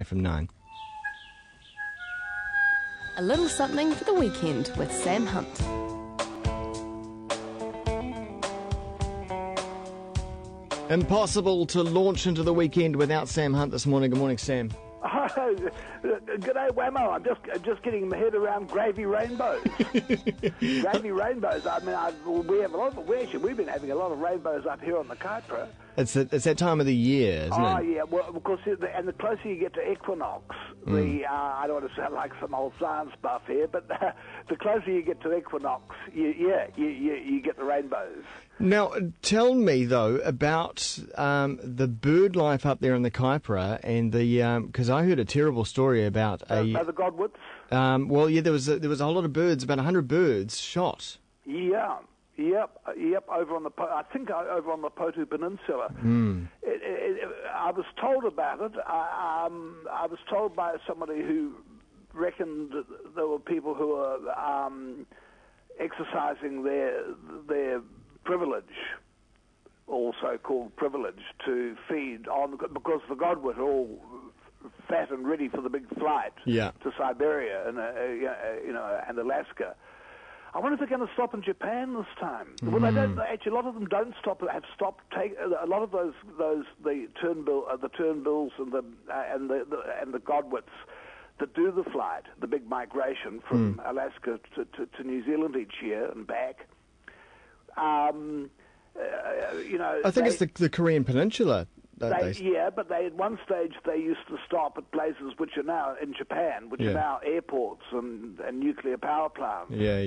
from 9. A little something for the weekend with Sam Hunt. Impossible to launch into the weekend without Sam Hunt this morning. Good morning, Sam. G'day, Whammo. I'm just getting my head around gravy rainbows. Gravy rainbows. I mean, we have a lot of. We've been having a lot of rainbows up here on the Kaipara. It's that time of the year, isn't it? Oh, yeah. Well, of course, and the closer you get to equinox, I don't want to sound like some old science buff here, but the closer you get to equinox, you get the rainbows. Now, tell me, though, about the bird life up there in the Kaipara, and because I heard a terrible story about the godwits? There was a whole lot of birds, about 100 birds shot. Yeah. Yep. Over on the Potu Peninsula. I was told about it. I was told by somebody who reckoned that there were people who were exercising their privilege, also called privilege, to feed on, because the godwit are all fat and ready for the big flight to Siberia and Alaska. I wonder if they're going to stop in Japan this time. Well, they don't. Actually, a lot of them don't stop. Have stopped. A lot of the turnbills and the godwits that do the flight, the big migration from Alaska to New Zealand each year and back. I think it's the Korean Peninsula. But at one stage they used to stop at places which are now in Japan, which are now airports and nuclear power plants. Yeah.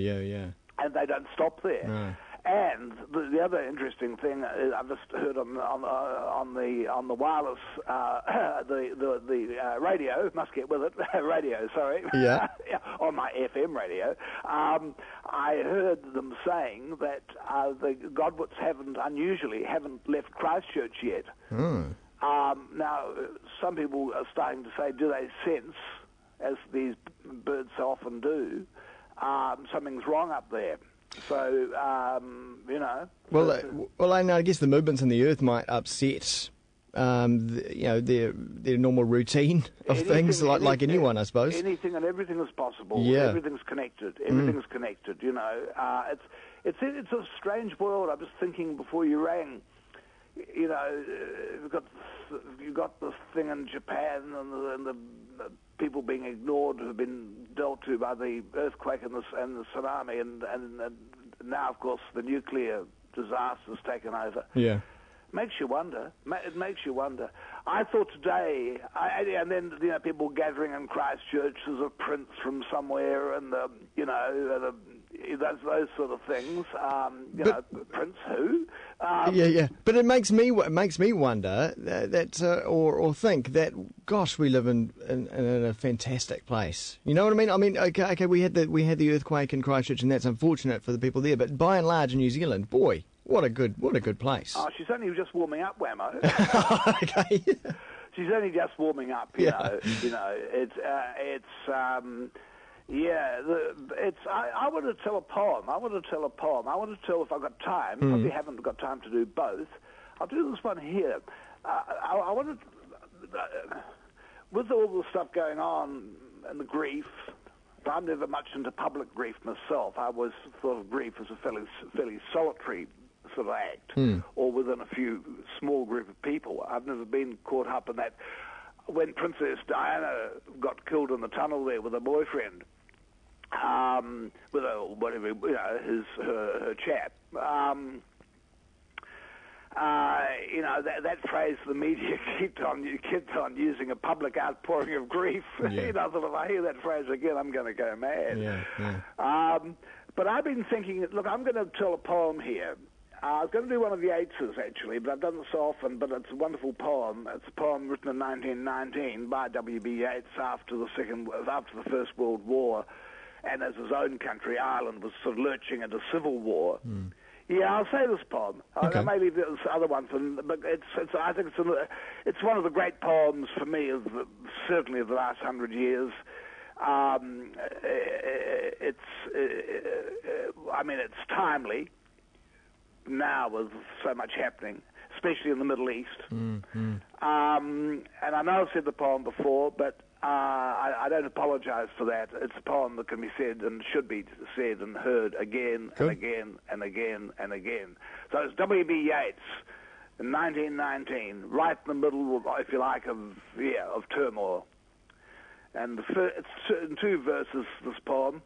And they don't stop there. No. And the other interesting thing is, I've just heard on the wireless, the radio, must get with it, radio, sorry. Yeah. On my FM radio. I heard them saying that the godwits haven't left Christchurch yet. Now, some people are starting to say, do they sense, as these birds so often do, something's wrong up there? So, Well, I guess the movements in the Earth might upset, their normal routine of things, like anyone, I suppose. Anything and everything is possible. Yeah. Everything's connected. Everything's connected. It's a strange world. I was thinking before you rang. You've got this thing in Japan and the people being ignored who've been dealt to by the earthquake and the tsunami, and now, of course, the nuclear disaster's taken over. Yeah. Makes you wonder. It makes you wonder. I thought today, and then people gathering in Christchurch as a prince from somewhere, and those sort of things. Prince who? But it makes me wonder or think that, gosh, we live in a fantastic place. You know what I mean? I mean, okay, we had the earthquake in Christchurch, and that's unfortunate for the people there. But by and large, in New Zealand, boy. What a good place. Oh, she's only just warming up, Whammo. Okay. She's only just warming up, you know. I want to tell a poem. I want to tell, if I've got time. Probably haven't got time to do both. I'll do this one here. I want to, with all the stuff going on and the grief. I'm never much into public grief myself. I always thought of grief as a fairly solitary sort of act, or within a few small group of people. I've never been caught up in that. When Princess Diana got killed in the tunnel there with her boyfriend, with her chap. That phrase the media kept on using, a public outpouring of grief. Yeah. I thought, if I hear that phrase again, I'm going to go mad. Yeah. But I've been thinking, look, I'm going to tell a poem here. I was going to do one of the Yeatses, actually, but I've done this so often, but it's a wonderful poem. It's a poem written in 1919 by W.B. Yeats after the First World War, and as his own country, Ireland, was sort of lurching into civil war. Yeah, I'll say this poem. Okay. Maybe there's other ones, but I think it's one of the great poems for me, certainly of the last 100 years. It's timely now with so much happening. especially in the Middle East. And I know I've said the poem before, but I don't apologise for that. It's a poem that can be said and should be said and heard again and again and again and again. So it's W.B. Yeats in 1919, right in the middle, if you like, of turmoil. And it's in 2 verses, this poem.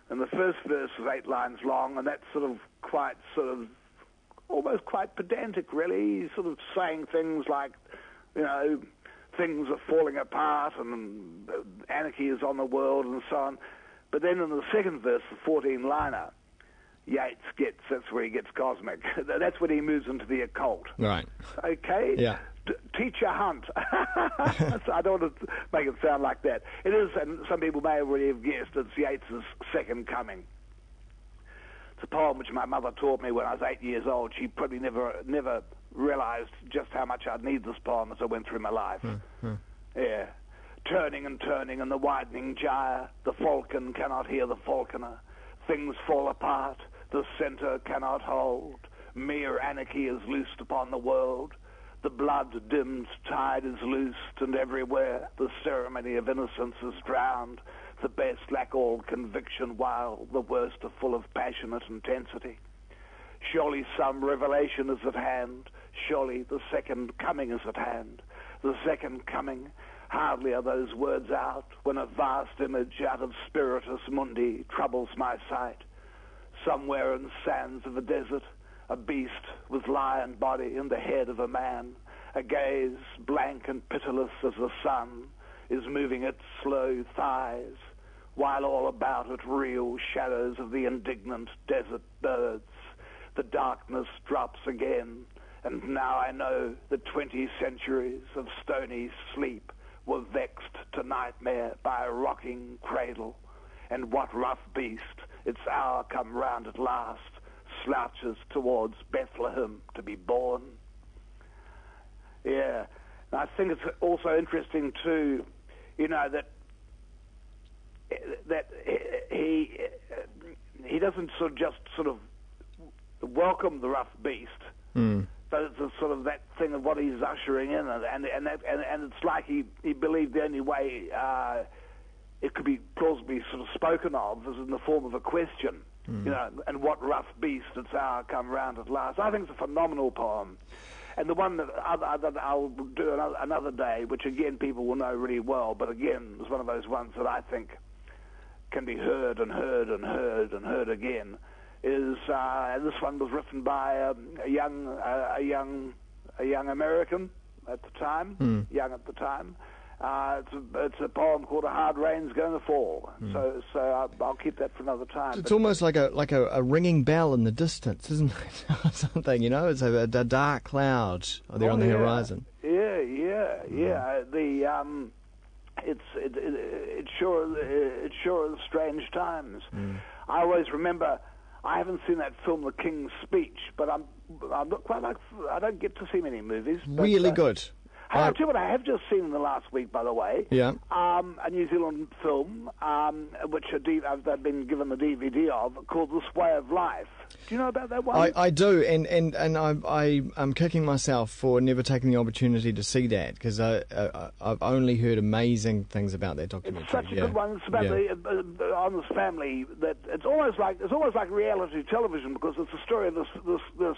And the first verse is 8 lines long, and that's almost quite pedantic, really. He's sort of saying things like, things are falling apart and anarchy is on the world and so on. But then in the second verse, the 14-liner, that's where he gets cosmic. That's when he moves into the occult. Right. Okay? Yeah. Teacher Hunt. I don't want to make it sound like that. It is, and some people may already have guessed, it's Yeats's Second Coming. It's a poem which my mother taught me when I was 8 years old. She probably never realised just how much I'd need this poem as I went through my life. Yeah. Turning and turning in the widening gyre, the falcon cannot hear the falconer. Things fall apart, the centre cannot hold. Mere anarchy is loosed upon the world. The blood-dimmed tide is loosed, and everywhere the ceremony of innocence is drowned. The best lack all conviction, while the worst are full of passionate intensity. Surely some revelation is at hand. Surely the second coming is at hand. The second coming. Hardly are those words out, when a vast image out of Spiritus Mundi troubles my sight. Somewhere in sands of a desert, a beast with lion body and the head of a man, a gaze blank and pitiless as the sun, is moving its slow thighs, while all about it reel shadows of the indignant desert birds. The darkness drops again, and now I know the 20 centuries of stony sleep were vexed to nightmare by a rocking cradle. And what rough beast, its hour come round at last, slouches towards Bethlehem to be born? Yeah. And I think it's also interesting too, that he doesn't just welcome the rough beast, but it's a sort of that thing of what he's ushering in, and it's like he believed the only way it could be plausibly sort of spoken of is in the form of a question. And what rough beast, its hour come round at last. I think it's a phenomenal poem. And the one that I'll do another day, which again people will know really well, but again is one of those ones that I think can be heard and heard and heard and heard again, is this one was written by a young American at the time, young at the time. It's a poem called "A Hard Rain's Going to Fall." So I'll keep that for another time. It's almost like a ringing bell in the distance, isn't it? Something, it's a dark cloud there on the horizon. Yeah. It sure is strange times. I always remember. I haven't seen that film, The King's Speech, but I'm not quite I don't get to see many movies. But, really good. Hey, I'll tell you what I have just seen in the last week, by the way. Yeah. A New Zealand film, which I've been given the DVD of, called This Way of Life. Do you know about that one? I do, and I'm kicking myself for never taking the opportunity to see that, because I've only heard amazing things about that documentary. It's such a good one. It's about on this family that it's almost like reality television, because it's a story of this.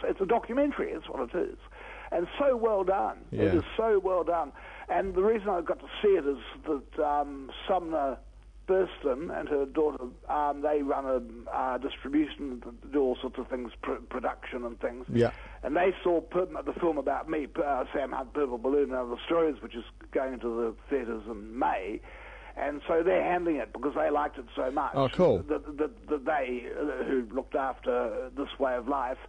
It's a documentary. It's what it is. And so well done. Yeah. It is so well done. And the reason I got to see it is that Sumner Burston and her daughter, they run a distribution, do all sorts of things, production and things. Yeah. And they saw the film about me, Sam Hunt, Purple Balloon and Other Stories, which is going into the theatres in May. And so they're handling it because they liked it so much. Oh, cool. That they, who looked after This Way of Life,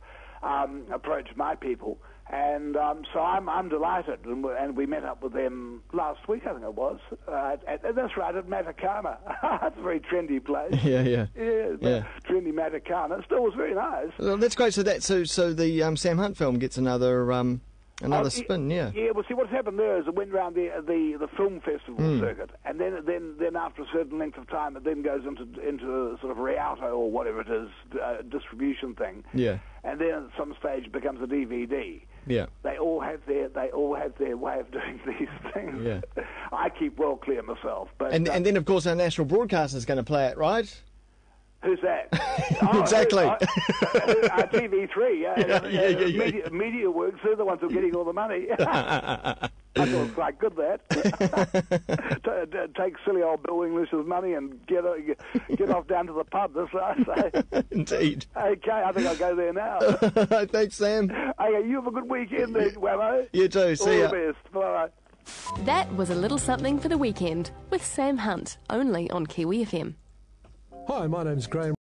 approached my people. And so I'm delighted, and we met up with them last week, I think it was. That's right, at Matakana. It's a very trendy place. Yeah. Trendy Matakana. It still was very nice. Well, that's great. So the Sam Hunt film gets another Another spin, yeah. Yeah, well, see, what's happened there is it went around the film festival circuit, and then after a certain length of time, it then goes into sort of Rialto or whatever it is, distribution thing. Yeah. And then at some stage it becomes a DVD. Yeah. They all have their way of doing these things. Yeah. I keep well clear myself. But And then, of course, our national broadcaster is going to play it, right? who's that? Exactly. TV3. Yeah. Media Works, they're the ones who are getting all the money. I thought it was quite good, that. Take silly old Bill English's money and get off down to the pub, that's what I say. Indeed. Okay, I think I'll go there now. Thanks, Sam. Okay, you have a good weekend then, Whammo. You too. See ya. All the best. Bye-bye. That was a little something for the weekend with Sam Hunt, only on Kiwi FM. Hi, my name's Graham.